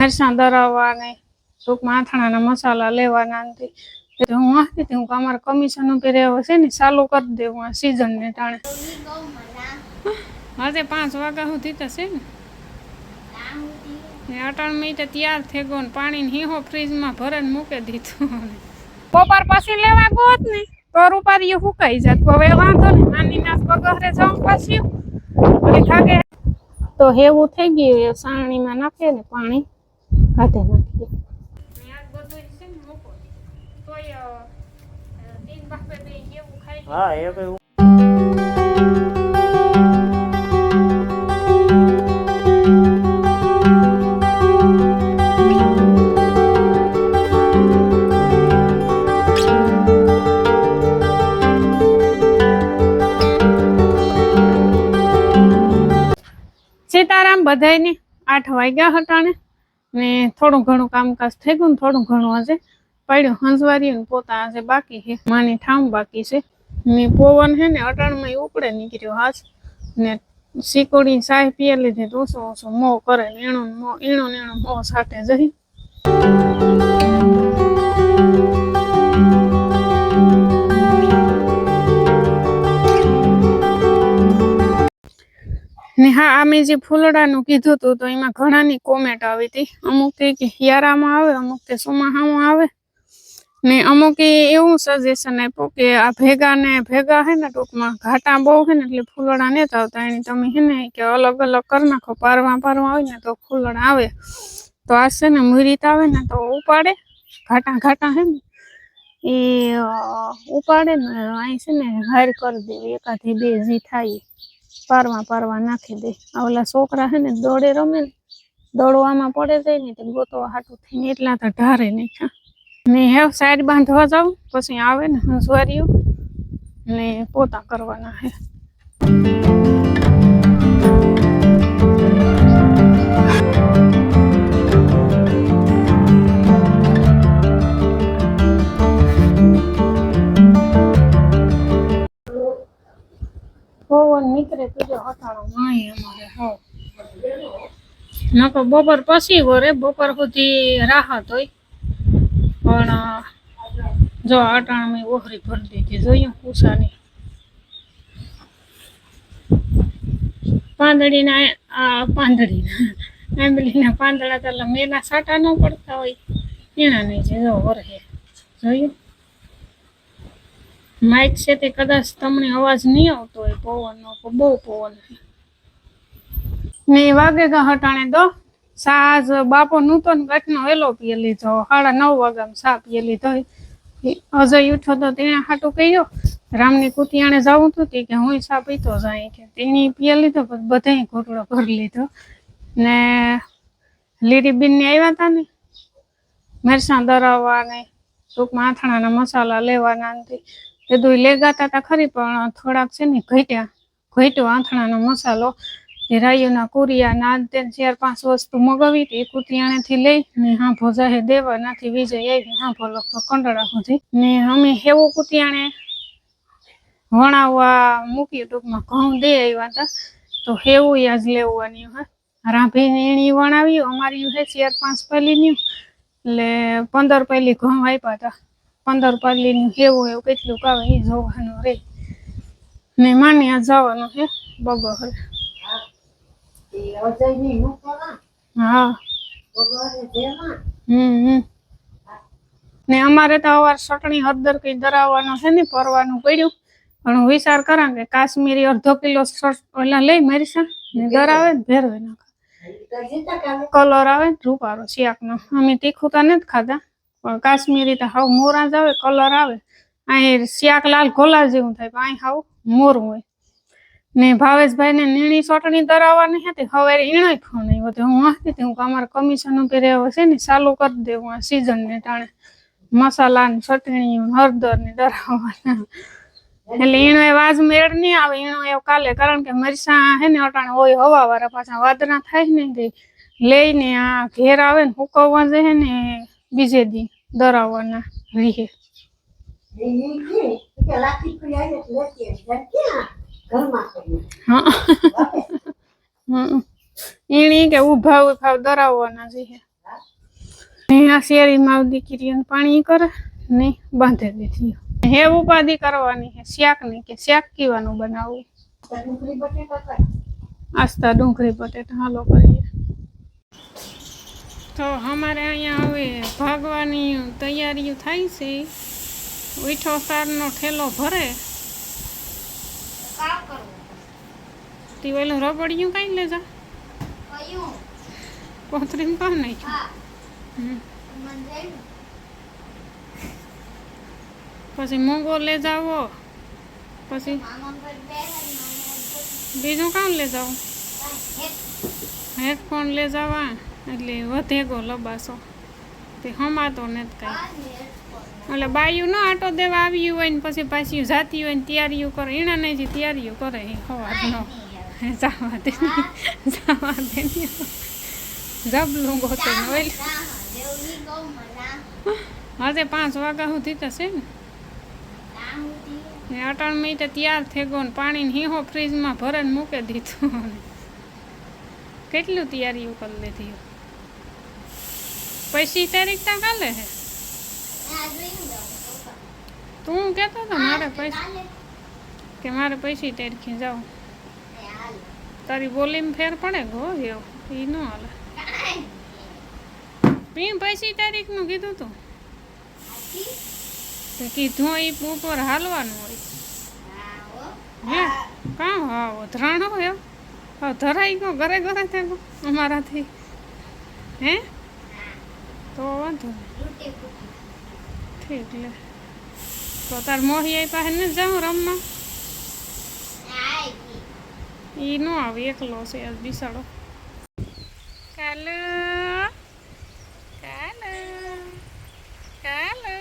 મરચાં દરાવવાને ટૂંકમાં આથણાના મસાલા લેવાના હું આખી હું અમારા કમિશન ઉપર છે ને ચાલુ કરી દેવું આ સીઝન ને ટાણે હજે 5 વાગ્યા સુધી તો છે ને અટાણ મેં તો તૈયાર થઈ ગયો ને પાણી હીહો ફ્રીજમાં ભરીને મૂકી દીધું બપોર પછી લેવા ગોત ને તો રૂપારી સુકાઈ જાત હવે વાંધો ને નાની નાસ બગહરે જાઉં પછી થાકે તો હેવું થઈ ગયું સાણીમાં નાખે ને પાણી કાઢે નાખીએ હા એ સીતારામ બધાયને 8 વાગ્યા હટાણે ને થોડું ઘણું કામકાજ થઈ ગયું ને થોડું ઘણું આજે પડ્યું હંસવારી ને પોતા આજે બાકી છે માની ઠામ બાકી છે ને પવન છે ને અટાણમાં ઉપડે નીકળ્યો હાથ ને શીકોડી ચાય પીએ લીધી ઓછો ઓછો મોં કરે ઈણો મોં સાથે જઈ ને હા અમે જે ફૂલડાનું કીધું હતું તો એમાં ઘણાની કોમેન્ટ આવી હતી અમુક કે હિયારામાં આવે અમુક કે ચોમાહામાં આવે ને અમુક એવું સજેશન આપ્યું કે આ ભેગા હે ને ટૂંકમાં ઘાટા બહુ હે ને એટલે ફૂલડા નથી આવતા એની તમે હે ને કે અલગ અલગ કરી નાખો પારવા હોય ને તો ફૂલડા આવે તો આ છે ને મુરીત આવે ને તો ઉપાડે ઘાટા હે ને એ ઉપાડે ને અહીં છે ને હાર કરી દેવી એકાથી 2 જી થાય પારવા નાખી દે ઓલા છોકરા હે ને દોડે રમે ને દોડવામાં પડે જાય ને તો ગોતવા હાટું થઈને એટલા તો ઢારે નહીં ને હે સાઈડ બાંધવા જાઉં પછી આવે ને હંસવારીઓ ને પોતા કરવાના હે પવન નીકળે તો હટાણો નહીં અમારે હા નકો બપોર પછી વરે બપોર સુધી રાહત હોય પણ જો અટાણામાં ઓહરી ભરી દીધી જોયું ઉષાની આંબલીના પાંદડા તો મેના સાટા ન પડતા હોય એના નહીં છે જો વરહે જોયું માઇક છે તે કદાચ તમને અવાજ નહીં આવતો હોય પવનનો બહુ પવન ને વાગે હટાણે દો સાજ બાપો નૂતન ઘટનો વેલો પીએ લીધો 9:30 વાગ્યામાં સા પીએ લીધો અજય ઉઠો તો તેને હાટું કહ્યો રામની કુતિયાણે જવું હતું કે હું સા પીતો જાય કે તેની પીએ લીધો પછી બધાય ઘોટડો ભરી લીધો ને લીરીબીન ને આવ્યા હતા ને મરચાં દરાવવા ને ટૂંકમાં આથણાના મસાલા લેવાના બધું લેગાતા હતા ખરી પણ થોડાક છે ને ઘટ્યો આથણાનો મસાલો રાયુના કુરિયા ના 4-5 વસ્તુ મગાવી હતી કુતિયાણેથી લઈ ને હા ભોજાહે દેવા નાથી વિજય આવી હા ભલો કંડળા સુધી ને અમે હેવું કુતિયાણે વણાવવા મૂકી ટૂંકમાં ઘઉં દે આવ્યા હતા તો હેવું યાજ લેવાની હા રાંભીને એણી વણાવી અમારી હે 4-5 પેલીની એટલે 15 પેલી ઘઉં આપ્યા હતા 15 પેલીનું હેવું એવું કેટલું આવે એ જોવાનું રે ને માની આ જવાનું હે બગહર હા ને અમારે તો અવાર ચટણી હળદર કઈ દરાવવાનો છે ને પરવાનું પડ્યું પણ વિચાર કરા કે કાશ્મીરી 1/2 કિલો ઓલા લઈ મરચાં ને દરાવે ને ભેરવે નાખે કલર આવે ને રૂપારો શિયાકનો અમે તીખું તો નથી ખાધા પણ કાશ્મીરી તો હાવ મોરા જ આવે કલર આવે અહીં શિયાક લાલ ઘોલા જેવું થાય પણ અહીં હાવ મોરું હોય ને ભાવેશભાઈ ને નીણી ચટણી દરાવવાની હતી હવે ઈણો ફોન આવ્યો હું હતી હું અમારા કમિશન ઉપર છે ને ચાલુ કરી દેવું આ સીઝન ને ટાણે મસાલા ને ચટણી હળદર ને દરાવવાના એટલે ઈણો એ વાજ મેળ નહીં આવે ઈણો એવું કાલે કારણ કે મરચાં હે ને અટાણે હોય હવા વાળા પાછા વાદળા થાય ને લઈને આ ઘેર આવે ને હુકવવા જાય ને બીજે દી દરાવવાના રીહે એની કે ઉભા દરાવવાના છે અહીંયા શેરીમાં દીકરીઓને પાણી કરે ને બાંધી દીધી હે ઉપાધિ કરવાની હે શાક ની કે શાક કીવાનું બનાવવું આસ્તા ડુંગળી બટેટા હાલો કરીએ તો અમારે અહીંયા હવે ભાગવાની તૈયારીઓ થાય છે મીઠો સારનો ઠેલો ભરે તી ઓલું રબડિયું કઈ લેજા કોથરીમાં કામ નાખ્યું પછી મૂંગો લે જાવો પછી બીજું કામ લે જાવ હેડફોન લે જવા એટલે વધે ગો લબાસો તે હમાતો નથી કાંઈ એટલે બાયું ના આટો દેવા આવ્યું હોય ને પછી પાછી જાતી હોય ને તૈયારીઓ કરે એના નહીં જે તૈયારીઓ કરે એ હવા નો જવા દે જબલું ગોતે આજે 5 વાગ્યા સુધી થશે ને 8 મિનિટે તૈયાર થઈ ગયો ને પાણી હીહો ફ્રીજમાં ભરીને મૂકી દીધું કેટલું તૈયારીઓ કરી લીધી પૈસી તારીખ તા કાલે હે તું કહેતો હતો મારે પૈસા કે મારે પૈસી તારીખે જાઉં તારી બોલીમાં ફેર પડે ગો એવું એ ન હાલે પી પૈસી તારીખનું કીધું તું કીધું એ ઉપર હાલવાનું હોય હે કાં હા ધરાણો હોય હા ધરાઈ ગયો ઘરે ઘરે થઈ ગયો અમારાથી હે તો વાંધો ઠીક લે તો તાર મોહિયા પાસે ને જાઉં રમવા એ ન આવે એકલો છે આજ બિસાડો કાલે કાલે કાલે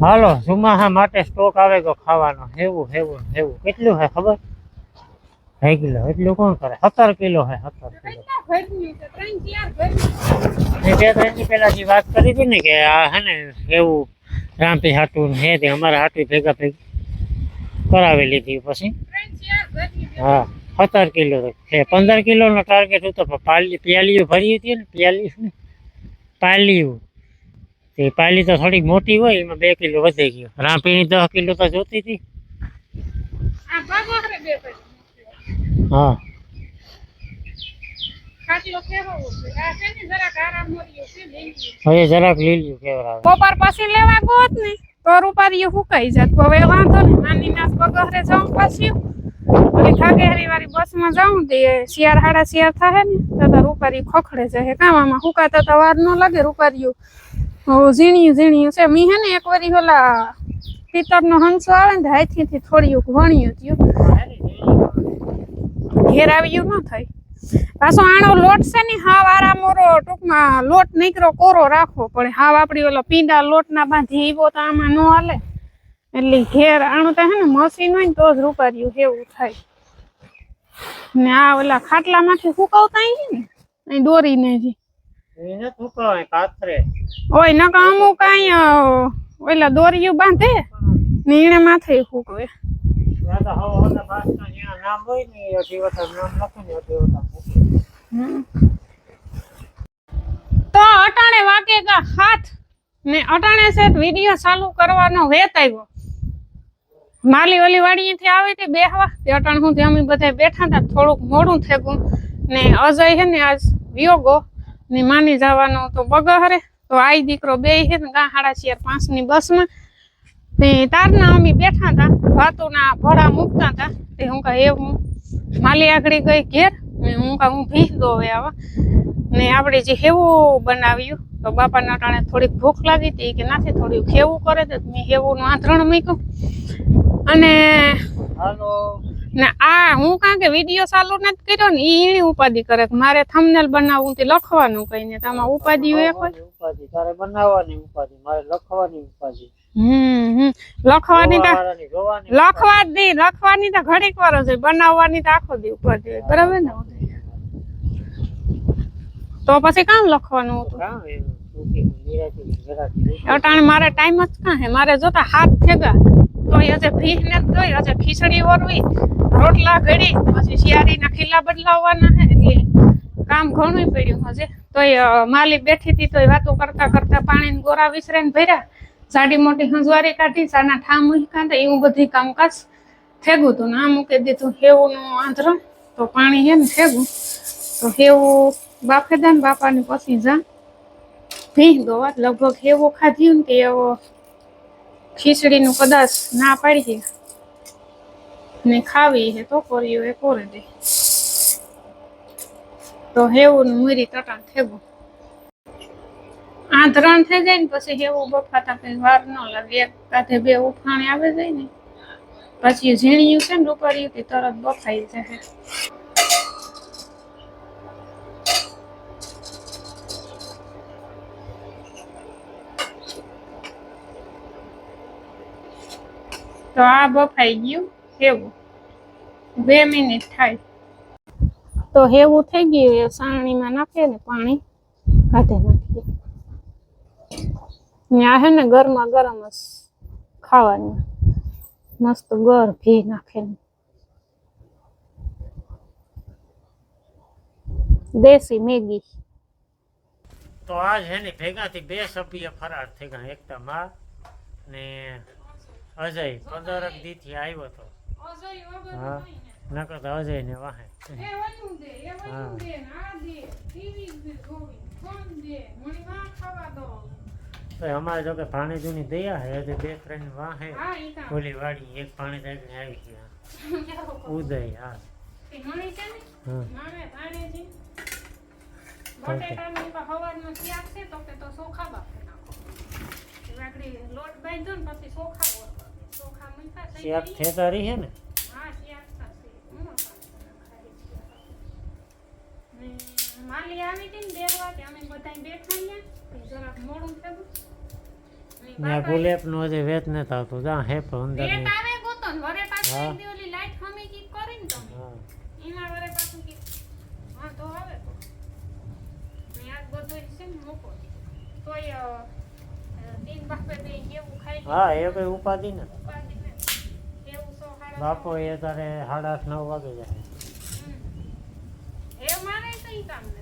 હાલો ચોમાસા માટે સ્ટોક આવે ગયો ખાવાનો હેવું હેવું હેવું કેટલું હે ખબર 2 કિલો એટલું કોણ કરે 17 કિલો હે 17 કિલો બે ત્રણ પેલા જે વાત કરી હતી ને કે આ હે ને એવું રામપી હાટું હે તે અમારા હાટું ભેગા ભેગી કરાવી લીધી પછી હા 17 કિલો છે 15 કિલોનો ટાર્ગેટ હતો પણ પ્યાલીઓ ભરી હતી ને પાલીઓ તે પાલી તો થોડીક મોટી હોય એમાં 2 કિલો વધી ગયો રામપીની 10 કિલો તો જોતી હતી હા હવે જરાક લીલું કેવડાવે બપોર પછી લેવા ગોત ને તો રૂપારીઓ ફૂકાઈ જાત હવે વાંધો નહીં નાની નાસ બગહરે જાઉં પાછી ઓલી ખાગેરી વાળી બસમાં જાઉં તે શિયાળ હાડા શિયાળ થાય ને તો રૂપારી ખોખડે જાય કામમાં ફૂકાતા તો વાર ન લાગે રૂપારીઓ ઝીણિયું છે મી હે ને એક વારી ઓલા પિત્તરનો હંસો આવે ને હાથીથી થોડીયું વણ્યું થયું ઘેર આવ્યું ન થાય પાછો આનો લોટ છે ને હાવ આરામોરો ટૂંકમાં લોટ નીકળો કોરો રાખવો પડે હાવ આપડી ઓલો પીંડા લોટ ના બાંધી એવો તો આમાં ન હાલે એટલે ઘેર આણું તો હે ને મશીન હોય ને તો જ રૂપાર્યું એવું થાય ને આ ઓલા ખાટલામાંથી ફૂકવતા ને અહીં દોરીને જ ઓય નકા અમુક કઈ ઓલા દોરીયું બાંધે ને એને માથે ફૂકવે તો અટાણે વાગે કા હાથ ને અટાણે છે વિડિયો ચાલુ કરવાનો વેત આવ્યો માલી ઓલી વાડીએથી આવી હતી બેહવા તે અટાણ હું અમે બધા બેઠા હતા થોડુંક મોડું થઈ ગયું ને અજય હે ને આજ વિયોગો ને માની જવાનો તો બગહરે તો આઈ દીકરો બે હે ને ગા 4:30 ની બસમાં તે તારના અમે બેઠા હતા વાતોના ભડા મૂકતા હતા તે હું કહે હું માલી આગળી ગઈ ઘેર ને હું ભીખ દો હવે આવા ને આપણે જે હેવું બનાવ્યું તો બાપાના ટાણે થોડીક ભૂખ લાગી હતી કે નાથી થોડું ખેવું કરે તો મેં હેવુંનું આંધણ મૂક્યું અને ને આ હું કારણ કે વિડીયો ચાલુ નથી કર્યો ને એની ઉપાધિ કરે મારે થંબનેલ બનાવવું તે લખવાનું કઈ ને તમારે ઉપાધિ હોય કોઈ ઉપાધિ તારે બનાવવાની ઉપાધિ મારે લખવાની ઉપાધિ લખવાની તો જોવાની લખવાની તો ઘડીક વાર જ હોય, બનાવવાની તો આખો દી ઉપર જાય, બરાબર ને? તો પછી કામ લખવાનું હતું? કામ એ સુખી નિરાંતે જરાક અટાણે મારે ટાઈમ જ કાં હે? મારે જોતા હાથ થેગા તોય હજે ભીહ ને તોય હજે ખીચડી ઓરવી, રોટલા ઘડી, પછી શિયાળીના ખીલા બદલાવવાના હે, એટલે કામ ઘણું પડ્યું હજે. તોય માલી બેઠી હતી તોય વાતો કરતા કરતા પાણીના ગોરા વિસરીને ભર્યા, જાડી મોટી હંજવારી કાઢી, સાના ઠા મૂક્યા હતા, એવું બધી કામકાજ થેગું હતું. ને આ મૂકી દીધું હેવુંનું આંધ્ર, તો પાણી હે ને થેગું, તો હેવું બાફેદા ને બાપાને પછી જા ભીહ દોવા. લગભગ હેવું ખાધ્યું ને કે એવો ખીચડીનું કદાચ ના પાડી ને ખાવી હે તો કર્યું એ કોરે દે, તો હેવું મુરી તટાણ થેગું. આંધરણ થઈ જાય ને પછી હેવું બફાતા કઈ વાર ન લાગે, એક કાંઠે બે ઉફાણે આવે જાય ને પછી ઝીણિયું છે ને રૂપાળિયું તે તરત બફાઈ જાય. તો આ બફાઈ ગયું હેવું, 2 મિનિટ થાય તો હેવું થઈ ગયું. એ સાણીમાં નાખીએ ને પાણી કાઢી નાખીએ ને આ હે ને ગરમા ગરમ જ ખાવાની, મસ્ત ગર ઘી નાખીને દેશી મેગી. તો આજ હે ને ભેગાથી 2 સભ્ય ફરાર થઈ ગયા. એક તો માં ને અજય 15 દી થી આવ્યો હતો. હા નકર તો અજય ને વાહે. તો અમારે જો કે ભાણેજુની દયા હે, હજી 2-3 વાહે ઓલી વાડી, એક ભાણેજ આવી ગયા ઉદય. હા બટેટાની તો હવારનો શાક છે તો કે તો ચોખા બાફી નાખો, વાકડી લોટ બાંધ્યો ને પછી ચોખા ઓરવા દે, ચોખા મીઠા થઈ શાક જાય. ખેતારી હે ને? હા શાક થશે. માલી આવી હતી ને 2 વાગે, અમે બધા બેઠા અહીંયા, જરાક મોડું થયું. મેં ગુલેબ નો જે વેત ન થતો જા હે પણ અંદર વેત ની. આવે ગોતો ને વરે પાછું એક દી ઓલી લાઈટ હમી કી કરીને તમે હા એના વરે પાછું કી હા તો આવે તો યાદ બધું છે ને મૂકો તોય 3 બાપે બે કેવું ખાઈ હા એ કઈ ઉપાધિ ને. ઉપાધિ ને કેવું સો હાડા બાપો એ તારે 8:30-9 વાગે જાય. એ મારે તો ઈ કામ ને